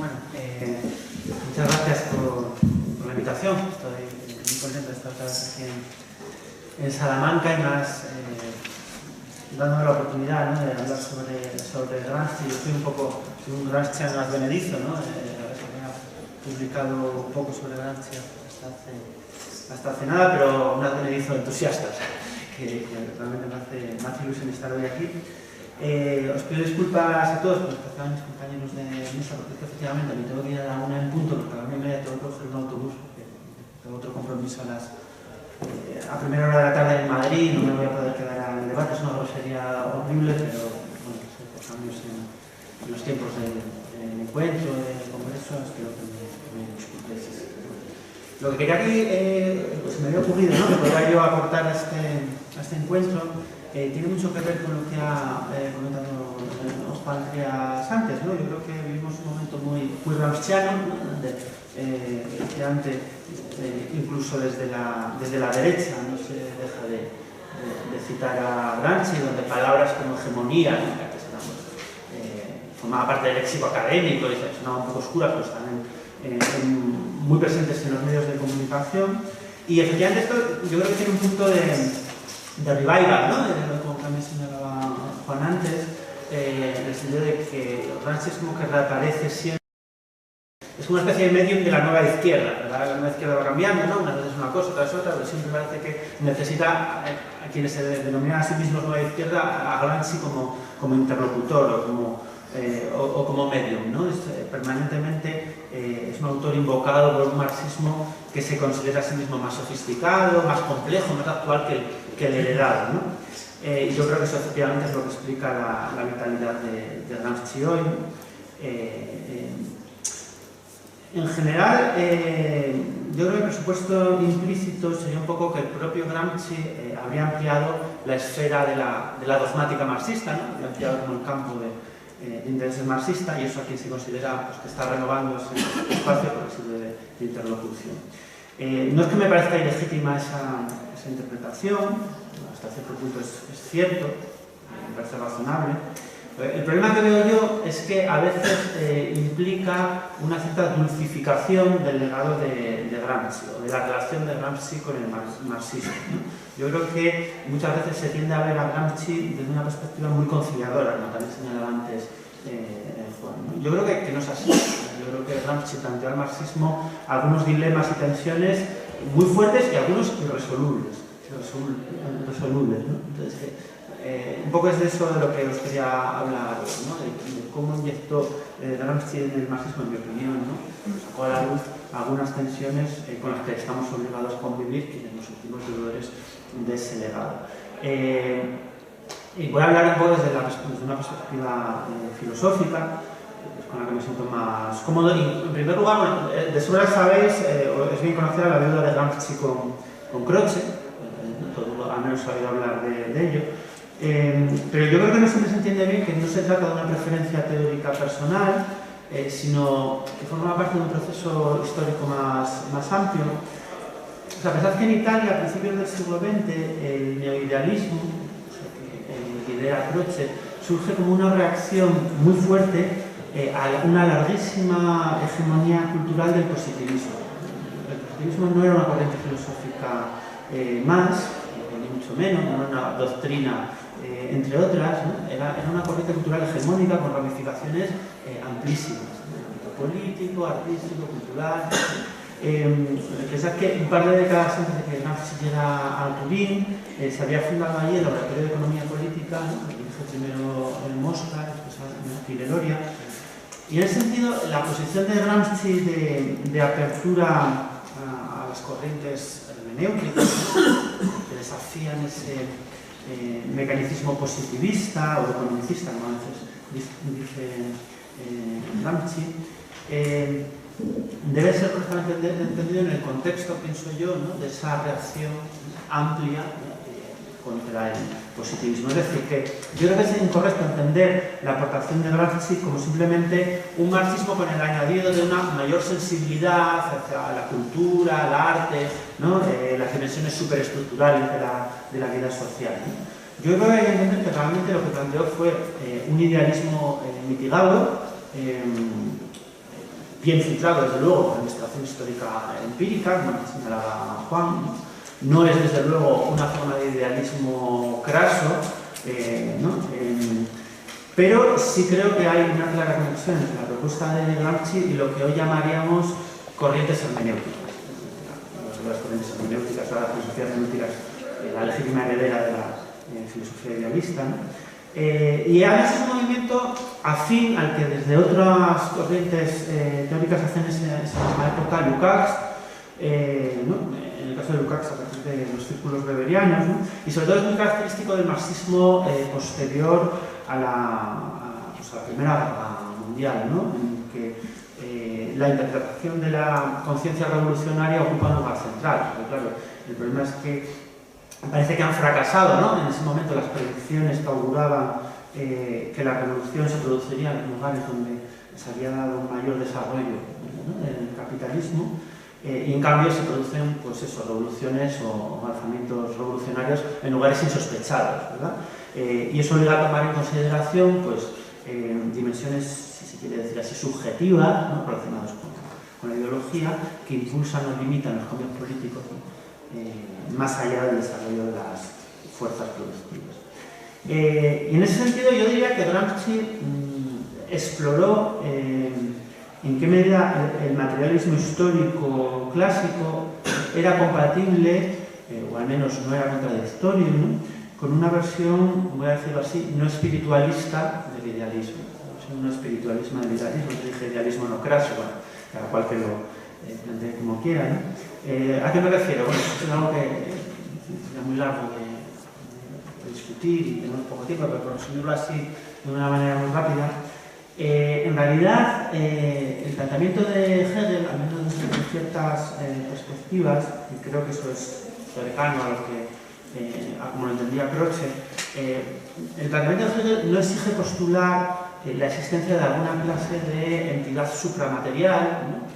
Bueno, muchas gracias por la invitación. Estoy muy contento de estar otra vez aquí en Salamanca y más dándome la oportunidad, ¿no?, de hablar sobre Gramsci. Yo soy un Gramsciano advenedizo, ¿no? He publicado un poco sobre Gramsci hasta hace nada, pero un advenedizo entusiasta, que realmente me hace ilusión estar hoy aquí. Os pido disculpas a todos, en especial a mis compañeros de mesa, porque es que efectivamente me tengo que ir a la 1 en punto, porque a la 1:30 tengo que coger un autobús, porque tengo otro compromiso a primera hora de la tarde en Madrid, no me voy a poder quedar al debate, es una grosería horrible, pero bueno, por cambios en los tiempos del encuentro, del congreso, espero que me disculpéis. Lo que quería aquí, pues me había ocurrido, ¿no?, que podría yo aportar a este encuentro. Tiene mucho que ver con lo que ha comentado Páncreas antes, ¿no? Yo creo que vivimos un momento muy gramsciano, ¿no?, donde efectivamente, incluso desde la derecha no se deja de citar a Gramsci, donde palabras como hegemonía, ¿no?, que antes formaba parte del léxico académico y sonaban un poco oscuras, pues están muy presentes en los medios de comunicación. Y efectivamente esto yo creo que tiene un punto de revival, ¿no?, como también señalaba Juan antes, en el sentido de que Gramsci es como que reaparece siempre. Es como una especie de medium de la nueva izquierda, ¿verdad? La nueva izquierda va cambiando, ¿no? Una vez es una cosa, otra es otra, pero siempre parece que necesita a quienes se denominan a sí mismos nueva izquierda a Gramsci como interlocutor o como medium, ¿no? Permanentemente es un autor invocado por un marxismo que se considera a sí mismo más sofisticado, más complejo, más actual que el heredado, ¿no? Y yo creo que eso efectivamente es lo que explica la vitalidad de Gramsci hoy. En general, yo creo que el presupuesto implícito sería un poco que el propio Gramsci habría ampliado la esfera de la dogmática marxista, ¿no? Habría ampliado como el campo de intereses marxista, y eso aquí se considera, pues, que está renovando ese espacio por sirve de interlocución. No es que me parezca ilegítima esa interpretación, hasta cierto punto es cierto, me parece razonable. El problema que veo yo es que a veces implica una cierta dulcificación del legado de Gramsci, o de la relación de Gramsci con el marxismo, ¿no? Yo creo que muchas veces se tiende a ver a Gramsci desde una perspectiva muy conciliadora, como también señalaba antes Juan, ¿no? Yo creo que no es así. Yo creo que Gramsci plantea al marxismo algunos dilemas y tensiones muy fuertes y algunos irresolubles, ¿no? Entonces, un poco es de eso de lo que os quería hablar, ¿no? De cómo inyectó Gramsci en el marxismo, en mi opinión, ¿no? Sacó a la luz algunas tensiones con las que estamos obligados a convivir y nos sentimos deudores de ese legado. Y voy a hablar un poco desde una perspectiva filosófica, con la que me siento más cómodo. Y en primer lugar, bueno, de sobra sabéis, es bien conocida la deuda de Gramsci con Croce, todo al menos he oído hablar de ello. Pero yo creo que no siempre se entiende bien que no se trata de una preferencia teórica personal, sino que forma parte de un proceso histórico más amplio. O sea, pensad que en Italia, a principios del siglo XX, el neoidealismo, que idea Croce, surge como una reacción muy fuerte a una larguísima hegemonía cultural del positivismo. El positivismo no era una corriente filosófica más, ni mucho menos, no era una doctrina, entre otras, ¿no? Era una corriente cultural hegemónica con ramificaciones amplísimas, en el ámbito político, artístico, cultural. Pensad que un par de décadas antes de que Gramsci llegara a Turín, se había fundado allí el Laboratorio de Economía Política, ¿no? Que hizo primero en Mosca, después en Fileloria. Y en ese sentido, la posición de Gramsci de apertura a las corrientes hermenéuticas, ¿no?, que desafían ese mecanicismo positivista o economicista, como a veces dice Gramsci, debe ser correctamente entendido en el contexto, pienso yo, ¿no?, de esa reacción amplia contra el positivismo. Es decir, que yo creo que es incorrecto entender la aportación de Gramsci como simplemente un marxismo con el añadido de una mayor sensibilidad hacia la cultura, el arte, ¿no?, las dimensiones superestructurales de la vida social, ¿no? Yo creo que hay que entender que realmente lo que planteó fue un idealismo mitigado, bien filtrado, desde luego, por la investigación histórica empírica, como señalaba Juan, no es, desde luego, una forma de idealismo craso, ¿no? Pero sí creo que hay una clara conexión entre la propuesta de Gramsci y lo que hoy llamaríamos corrientes hermenéuticas. Las corrientes hermenéuticas, las filosofías hermenéuticas, la legítima heredera de la filosofía idealista, ¿no? Y además es un movimiento afín al que desde otras corrientes teóricas hacen esa misma época Lukács, ¿no? En el caso de Lukács a partir de los círculos weberianos, ¿no? Y sobre todo es muy característico del marxismo posterior a la Primera Guerra Mundial, ¿no? En que la interpretación de la conciencia revolucionaria ocupa un lugar central. Porque, claro, el problema es que parece que han fracasado, ¿no? En ese momento las predicciones que auguraban que la revolución se produciría en lugares donde se había dado un mayor desarrollo, ¿no? Del capitalismo, y en cambio se producen, pues eso, revoluciones o alzamientos revolucionarios en lugares insospechados, ¿verdad? Y eso obliga a tomar en consideración, pues, dimensiones, si se quiere decir así, subjetivas, ¿no? Relacionadas con la ideología, que impulsan o limitan los cambios políticos, ¿no? Más allá del desarrollo de las fuerzas productivas. Y en ese sentido yo diría que Gramsci exploró en qué medida el materialismo histórico clásico era compatible, o al menos no era contradictorio, ¿no? Con una versión, voy a decirlo así, no espiritualista del idealismo. No espiritualismo del idealismo, yo dije idealismo no craso, bueno, cada cual que lo plantee como quiera, ¿no? ¿A qué me refiero? Bueno, es algo que sería muy largo de discutir y tenemos poco tiempo, pero por resumirlo así de una manera muy rápida, en realidad el planteamiento de Hegel, al menos desde ciertas perspectivas, y creo que eso es cercano a lo que como lo entendía Croce, el planteamiento de Hegel no exige postular la existencia de alguna clase de entidad supramaterial, ¿no?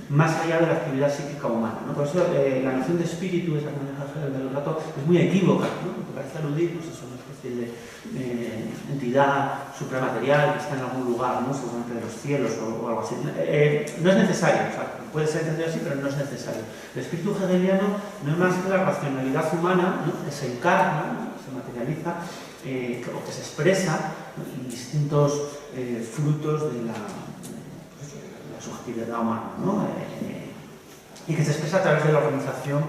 Más allá de la actividad psíquica humana, ¿no? Por eso la noción de espíritu, esa que maneja Hegel del rato, es muy equívoca, ¿no? Porque parece aludir, pues es una especie de entidad supramaterial que está en algún lugar, ¿no? Seguramente de los cielos o algo así. No es necesario, o sea, puede ser entendido así, pero no es necesario. El espíritu hegeliano no es más que la racionalidad humana, ¿no? Que se encarna, ¿no? Se materializa, o que se expresa, ¿no? En distintos frutos de la subjetividad humana, ¿no? Y que se expresa a través de la organización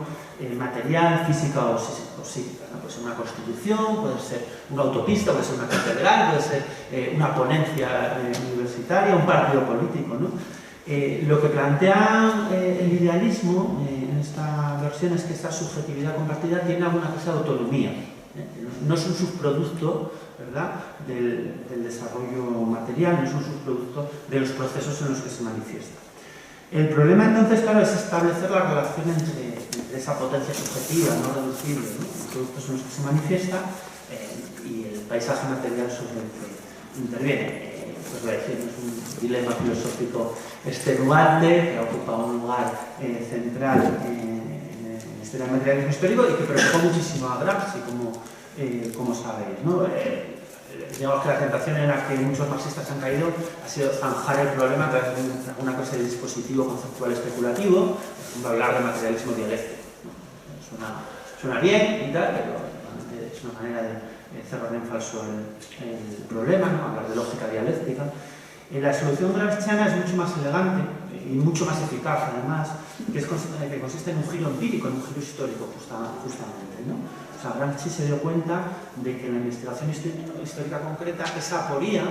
material, física o psíquica, ¿no? Puede ser una constitución, puede ser una autopista, puede ser una catedral, puede ser una ponencia universitaria, un partido político, ¿no? Lo que plantea el idealismo en esta versión es que esta subjetividad compartida tiene alguna clase de autonomía, no es un subproducto, ¿verdad?, del desarrollo material, no es un subproducto de los procesos en los que se manifiesta. El problema entonces, claro, es establecer la relación entre esa potencia subjetiva, no reducible, ¿no?, los productos en los que se manifiesta, y el paisaje material sobre el que interviene. Pues voy a decir, es un dilema filosófico extenuante que ocupa un lugar central en este materialismo histórico y que preocupó muchísimo a Gramsci, como sabéis, ¿no? Digamos que la tentación en la que muchos marxistas han caído ha sido zanjar el problema a través de alguna clase de dispositivo conceptual especulativo, por ejemplo, hablar de materialismo dialéctico, ¿no? Suena bien y tal, pero realmente es una manera de cerrar en falso el problema, ¿no? Hablar de lógica dialéctica. La solución gramsciana es mucho más elegante y mucho más eficaz, además, que consiste en un giro empírico, en un giro histórico, justamente, ¿no? O sea, Gramsci se dio cuenta de que en la investigación histórica concreta esa aporía,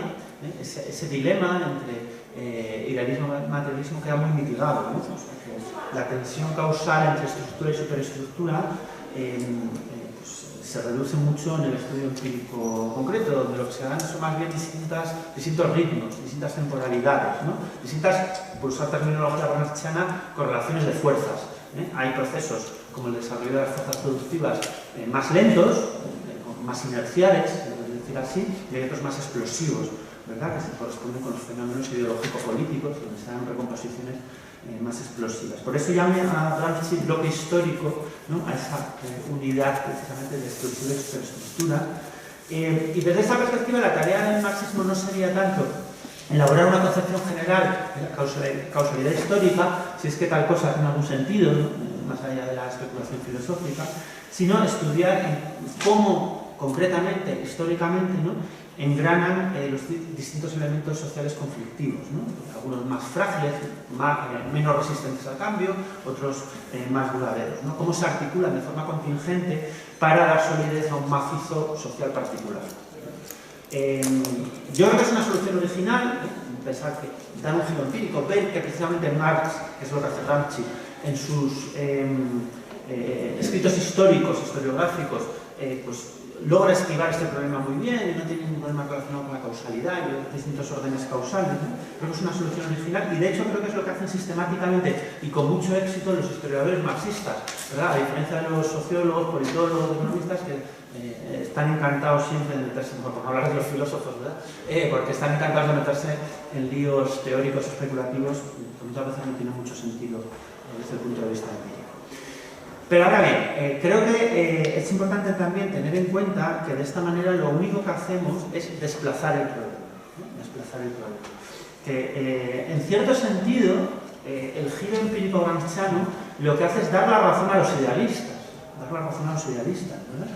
ese dilema entre idealismo y materialismo queda muy mitigado, ¿no? O sea, que la tensión causal entre estructura y superestructura pues, se reduce mucho en el estudio empírico concreto, donde lo que se dan son más bien distintos ritmos, distintas temporalidades, ¿no? Distintas, por usar terminología gramsciana, correlaciones de fuerzas. Hay procesos como el desarrollo de las fuerzas productivas más lentos, más inerciales, decir así, y hay otros más explosivos, ¿verdad?, que se corresponden con los fenómenos ideológico-políticos, donde se dan recomposiciones más explosivas. Por eso llama a Gramsci bloque histórico, ¿no?, a esa unidad precisamente de estructura y superestructura. Y desde esa perspectiva la tarea del marxismo no sería tanto elaborar una concepción general de la causalidad histórica, si es que tal cosa tiene algún sentido, ¿no? Más allá de la especulación filosófica, sino estudiar cómo concretamente, históricamente, ¿no?, engranan los distintos elementos sociales conflictivos, ¿no? Algunos más frágiles, menos resistentes al cambio, otros más duraderos, ¿no? Cómo se articulan de forma contingente para dar solidez a un macizo social particular. Yo creo que es una solución original, pensar que dar un giro empírico, ver que precisamente Marx, que es lo que hace Gramsci, en sus escritos históricos, historiográficos, pues logra esquivar este problema muy bien y no tiene ningún problema relacionado con la causalidad y los distintos órdenes causales, ¿no? Creo que es una solución original y de hecho creo que es lo que hacen sistemáticamente y con mucho éxito los historiadores marxistas, ¿verdad? A diferencia de los sociólogos, politólogos, economistas que están encantados siempre de meterse, por hablar de los filósofos, ¿verdad? Porque están encantados de meterse en líos teóricos especulativos que muchas veces no tienen mucho sentido desde el punto de vista empírico. Pero ahora bien, creo que es importante también tener en cuenta que de esta manera lo único que hacemos es desplazar el problema, ¿no? Desplazar el problema. Que en cierto sentido, el giro empírico gramsciano lo que hace es dar la razón a los idealistas, ¿verdad?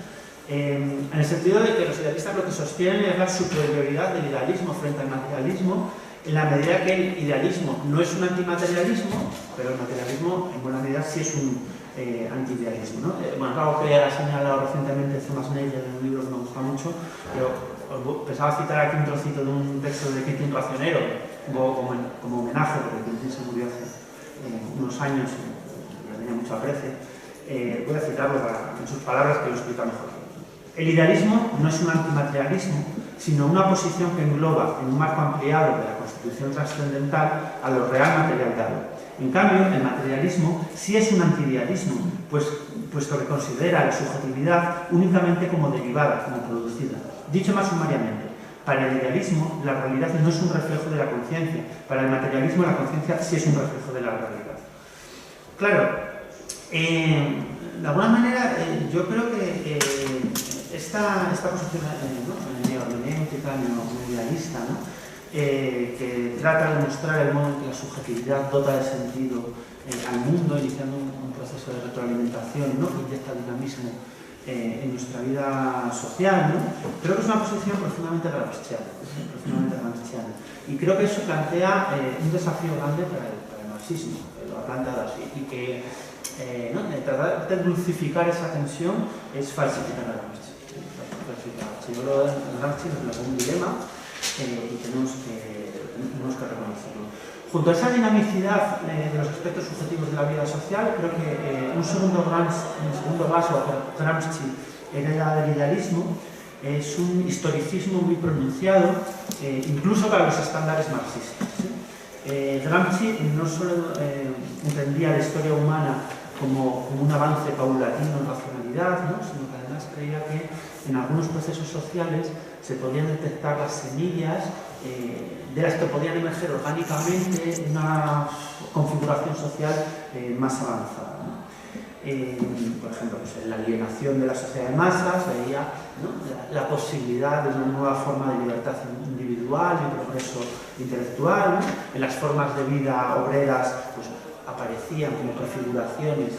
En el sentido de que los idealistas lo que sostienen es la superioridad del idealismo frente al materialismo, en la medida que el idealismo no es un antimaterialismo, pero el materialismo en buena medida sí es un antiidealismo, ¿no? Bueno, algo que ha señalado recientemente Thomas Nagel en un libro que me gusta mucho, pero pensaba citar aquí un trocito de un texto de Quintín Racionero, como homenaje, porque Quintín se murió hace unos años y le tenía mucho aprecio. Voy a citarlo en sus palabras que lo explica mejor. El idealismo no es un antimaterialismo, sino una posición que engloba en un marco ampliado de la constitución trascendental a lo real material dado. En cambio, el materialismo sí es un antiidealismo, puesto que considera la subjetividad únicamente como derivada, como producida. Dicho más sumariamente, para el idealismo la realidad no es un reflejo de la conciencia, para el materialismo la conciencia sí es un reflejo de la realidad. Claro, de alguna manera yo creo que esta posición neohermenéutica, neoidealista, ¿no?, que trata de mostrar el modo en que la subjetividad dota de sentido al mundo, iniciando un proceso de retroalimentación, ¿no?, que inyecta dinamismo en nuestra vida social, ¿no? Creo que es una posición profundamente gramsciana, y creo que eso plantea un desafío grande para el marxismo, lo ha planteado así, y que ¿no?, tratar de dulcificar esa tensión es falsificar a Gramsci. Yo lo de Gramsci nos lo un dilema y tenemos que reconocerlo. Junto a esa dinamicidad de los aspectos subjetivos de la vida social, creo que un segundo vaso que Gramsci hereda del idealismo es un historicismo muy pronunciado, incluso para los estándares marxistas. Gramsci no solo entendía la historia humana como un avance paulatino en racionalidad, ¿no?, sino que además creía que en algunos procesos sociales se podían detectar las semillas de las que podían emerger orgánicamente una configuración social más avanzada, ¿no? Por ejemplo, pues en la alienación de la sociedad de masas veía, ¿no?, la posibilidad de una nueva forma de libertad individual y progreso intelectual, ¿no? En las formas de vida obreras pues aparecían como prefiguraciones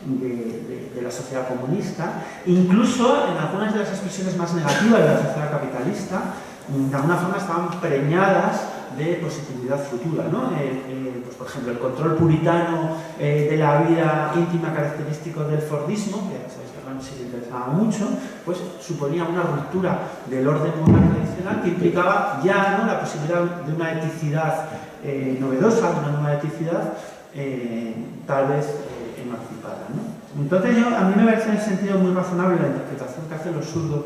de la sociedad comunista, incluso en algunas de las expresiones más negativas de la sociedad capitalista, de alguna forma estaban preñadas de positividad futura, ¿no? Pues por ejemplo, el control puritano de la vida íntima característico del fordismo, que sabéis que a Gramsci le interesaba mucho, pues suponía una ruptura del orden moral tradicional que implicaba ya, ¿no?, la posibilidad de una eticidad novedosa, de una nueva eticidad tal vez emancipada, ¿no? Entonces a mí me parece en ese sentido muy razonable la interpretación que hacen los zurdos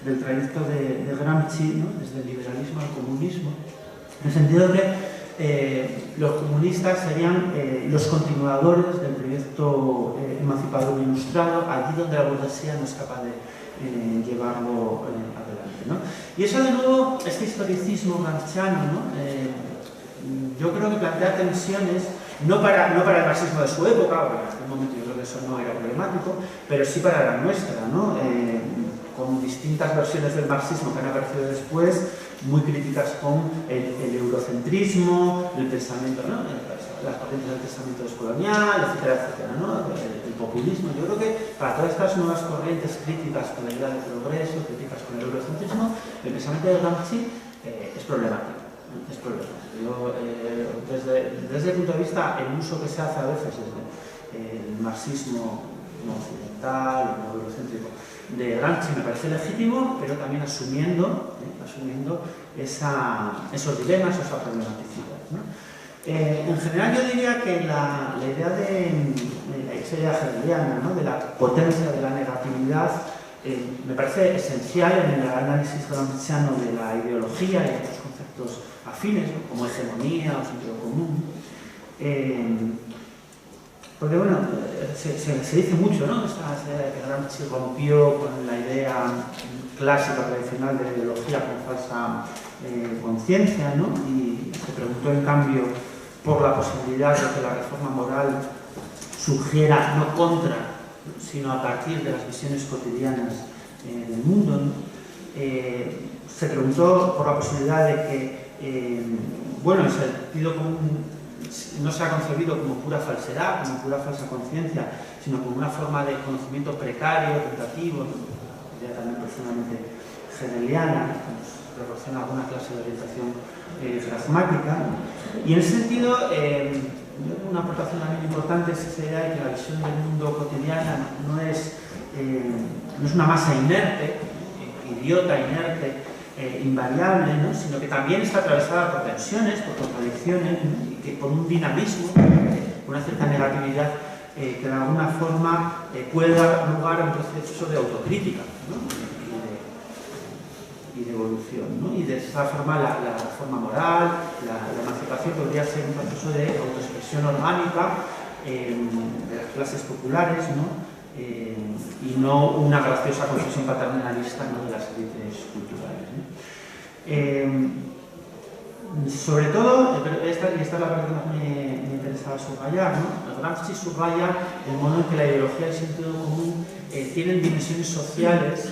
del trayecto de Gramsci, ¿no?, desde el liberalismo al comunismo, en el sentido de que los comunistas serían los continuadores del proyecto emancipador ilustrado, allí donde la burguesía no es capaz de llevarlo adelante, ¿no? Y eso, de nuevo, este historicismo gramsciano, ¿no?, yo creo que plantea tensiones no para el marxismo de su época, porque en aquel momento yo creo que eso no era problemático, pero sí para la nuestra, ¿no? con distintas versiones del marxismo que han aparecido después, muy críticas con el eurocentrismo, el pensamiento, ¿no? Las corrientes del pensamiento descolonial, etcétera, etcétera, ¿no? El populismo. Yo creo que para todas estas nuevas corrientes críticas con la idea de progreso, críticas con el eurocentrismo, el pensamiento de Gramsci es problemático. Es problemático. Yo, desde el punto de vista, el uso que se hace a veces desde el marxismo no occidental, no eurocéntrico, de Gramsci me parece legítimo, pero también asumiendo esos dilemas, esa problematicidad, ¿no? En general yo diría que la idea de esa idea hegeliana, ¿no? De la potencia de la negatividad me parece esencial en el análisis gramsciano de la ideología y otros conceptos afines, ¿no? Como hegemonía o sentido común. Porque bueno, se dice mucho, ¿no? Esta idea de que Gramsci rompió con la idea clásica tradicional de la ideología con falsa conciencia, ¿no? Y se preguntó en cambio por la posibilidad de que la reforma moral surgiera no contra, sino a partir de las visiones cotidianas del mundo, ¿no? Se preguntó por la posibilidad de que, bueno, el sentido común no se ha concebido como pura falsedad, como pura falsa conciencia, sino como una forma de conocimiento precario, tentativo, ¿no? Ya también profundamente hegeliana, que nos proporciona alguna clase de orientación pragmática. Y en ese sentido, una aportación también importante es esa idea de que la visión del mundo cotidiana no es una masa inerte, idiota, inerte, invariable, ¿no? Sino que también está atravesada por tensiones, por contradicciones, ¿no? Y que por un dinamismo, una cierta negatividad que de alguna forma puede dar lugar a un proceso de autocrítica, ¿no? y de evolución, ¿no? Y de esta forma la reforma moral, la emancipación podría ser un proceso de autoexpresión orgánica de las clases populares, ¿no? Y no una graciosa concesión paternalista, ¿no? De las élites culturales, ¿no? Sobre todo, esta es la parte que más me interesaba subrayar, ¿no? Gramsci subraya el modo en que la ideología y el sentido común tienen dimensiones sociales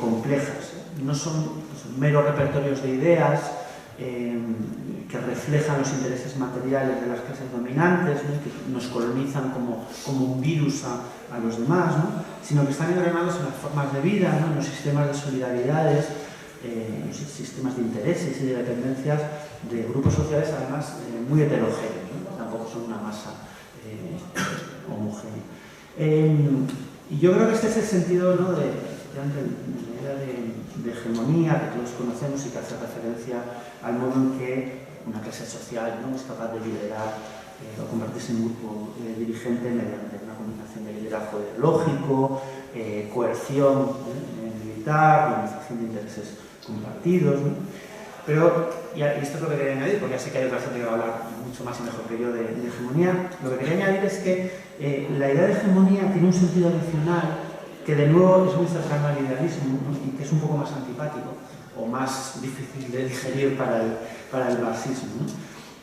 complejas, no son meros repertorios de ideas que reflejan los intereses materiales de las clases dominantes, ¿no? Que nos colonizan como un virus a los demás, ¿no? Sino que están engranados en las formas de vida, ¿no? En los sistemas de solidaridades, los sistemas de intereses y de dependencias de grupos sociales, además muy heterogéneos, ¿no? Tampoco son una masa homogénea. Y yo creo que este es el sentido, ¿no? de la idea de hegemonía que todos conocemos y que hace referencia al modo en que una clase social, ¿no? Es capaz de liderar o convertirse en un grupo dirigente mediante una combinación de liderazgo ideológico, coerción militar, organización de intereses compartidos, ¿no? Pero, y esto es lo que quería añadir, porque ya sé que hay otra gente que va a hablar mucho más y mejor que yo de hegemonía, lo que quería añadir es que la idea de hegemonía tiene un sentido adicional que de nuevo es muy cercano al idealismo, ¿no? Y que es un poco más antipático o más difícil de digerir para el marxismo, ¿no?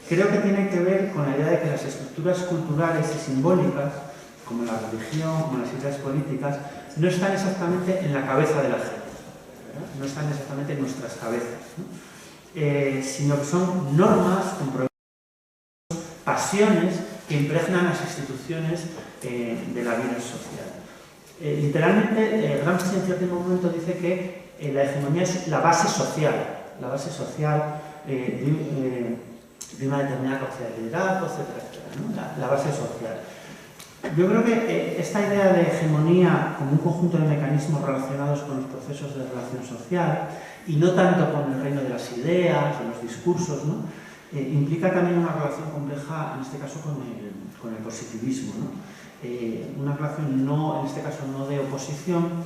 Creo que tiene que ver con la idea de que las estructuras culturales y simbólicas, como la religión, como las ideas políticas, no están exactamente en la cabeza de la gente, ¿verdad? No están exactamente en nuestras cabezas, ¿no? Sino que son normas, compromisos, pasiones que impregnan las instituciones de la vida social. Literalmente, Gramsci en cierto momento dice que la hegemonía es la base social de una determinada capacidad de liderazgo, etcétera, etcétera, ¿no? La base social. Yo creo que esta idea de hegemonía como un conjunto de mecanismos relacionados con los procesos de relación social y no tanto con el reino de las ideas o los discursos, ¿no? Implica también una relación compleja, en este caso, con el positivismo, ¿no? Una relación en este caso no de oposición,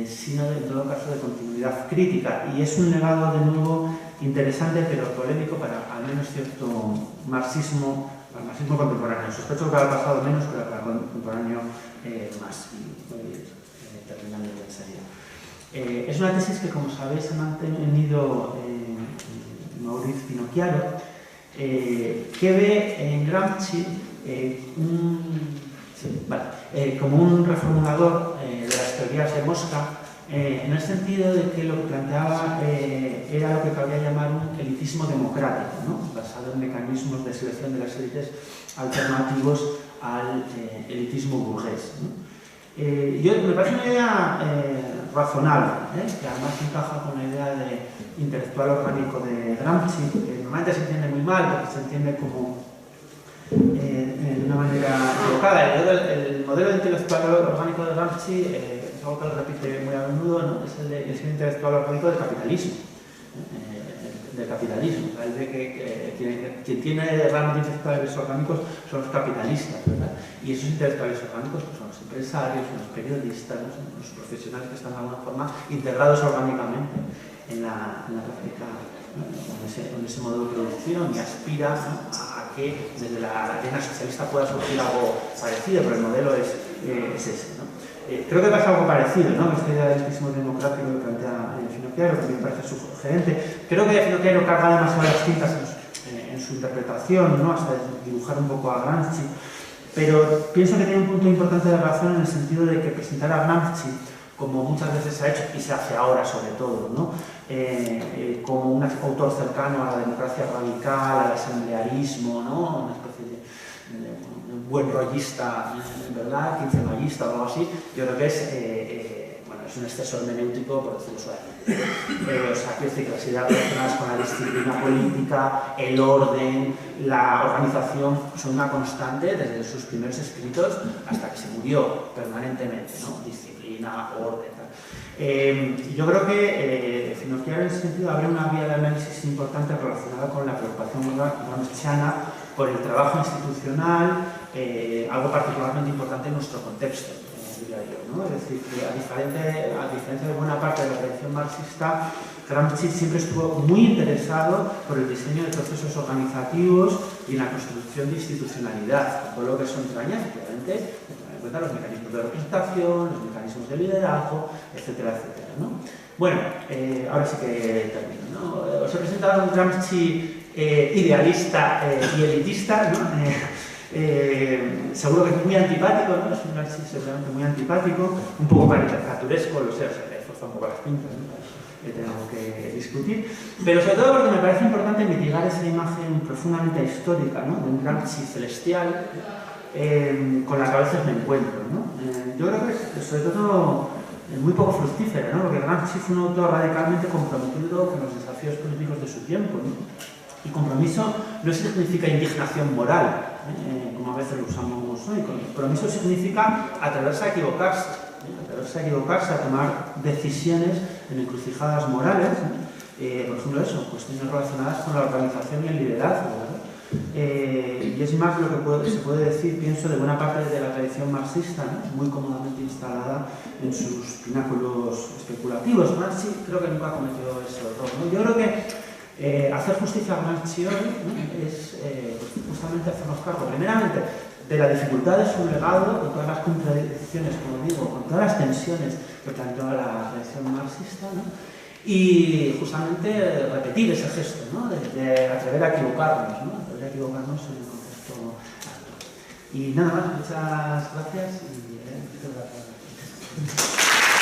sino en todo caso de continuidad crítica, y es un legado de nuevo interesante pero polémico para al menos cierto marxismo contemporáneo. Sospecho que para el pasado menos, pero para el contemporáneo más, y voy terminando ya enseguida. Es una tesis que, como sabéis, ha mantenido Maurice Finocchiaro, que ve en Gramsci como un reformulador de las teorías de Mosca en el sentido de que lo que planteaba era lo que cabría llamar un elitismo democrático, ¿no? Basado en mecanismos de selección de las élites alternativos al elitismo burgués, ¿no? Me parece una idea razonable, que además encaja con la idea de intelectual orgánico de Gramsci, que normalmente se entiende muy mal porque se entiende como de una manera equivocada. El modelo de intelectual orgánico de Gramsci es algo que él repite muy a menudo, ¿no? Es el intelectual orgánico del capitalismo. El de que quien tiene realmente intelectuales orgánicos son los capitalistas, ¿verdad? Y esos intelectuales orgánicos pues, son los empresarios, son los periodistas, ¿no? Son los profesionales que están de alguna forma integrados orgánicamente en la práctica, ¿no? en ese modo de producción, y aspira, ¿no? a que desde la arena socialista pueda surgir algo parecido, pero el modelo es ese, ¿no? Creo que pasa algo parecido, ¿no? Esta idea del elitismo democrático que plantea Finocchiaro, que me parece sugerente. Creo que Finocchiaro carga demasiado las tintas en su interpretación, ¿no? Hasta dibujar un poco a Gramsci, pero pienso que tiene un punto importante de razón en el sentido de que presentar a Gramsci, como muchas veces se ha hecho y se hace ahora sobre todo, ¿no? Como un autor cercano a la democracia radical, al asamblearismo, ¿no? Una especie de buen rollista, ¿verdad? Quincemayista o algo así. Yo creo que es un exceso hermenéutico, por decirlo suave. O sea, quiero decir que las ideas relacionadas con la disciplina política, el orden, la organización son una constante desde sus primeros escritos hasta que se murió permanentemente, ¿no? Disciplina, orden, tal. Yo creo que Finocchiaro en ese sentido abre una vía de análisis importante relacionada con la preocupación gramsciana por el trabajo institucional, algo particularmente importante en nuestro contexto, diría yo, ¿no? Es decir, que a diferencia de buena parte de la tradición marxista, Gramsci siempre estuvo muy interesado por el diseño de procesos organizativos y en la construcción de institucionalidad, con todo lo que eso entraña, efectivamente, en cuenta los mecanismos de representación, los mecanismos de liderazgo, etcétera, etcétera, ¿no? Bueno, ahora sí que termino, ¿no? Os he presentado un Gramsci idealista y elitista, ¿no? Seguro que es muy antipático, ¿no? Es un Gramsci seguramente muy antipático, un poco caricaturesco, lo sé, me esfuerzo un poco las pintas, ¿no? Que tenemos que discutir, pero sobre todo porque me parece importante mitigar esa imagen profundamente histórica, ¿no? De un Gramsci celestial con la que a veces me encuentro, ¿no? Yo creo que es sobre todo muy poco fructífera, ¿no? Porque Gramsci fue un autor radicalmente comprometido con los desafíos políticos de su tiempo, ¿no? Y compromiso no significa indignación moral, como a veces lo usamos hoy. Compromiso significa atreverse a equivocarse, a tomar decisiones en encrucijadas morales, por ejemplo eso, cuestiones relacionadas con la organización y el liderazgo, ¿verdad? Y es más lo que se puede decir, pienso, de buena parte de la tradición marxista, ¿no? Muy cómodamente instalada en sus pináculos especulativos. Gramsci creo que nunca cometió ese error, ¿no? Yo creo que hacer justicia a Gramsci hoy, ¿no? Es justamente hacernos cargo, primeramente, de la dificultad de su legado, con todas las contradicciones, como digo, con todas las tensiones que planteó la tradición marxista, ¿no? Y justamente repetir ese gesto, ¿no? De atrever a equivocarnos, ¿no? Atrever a equivocarnos en el contexto actual. Y nada más, muchas gracias y muchas gracias.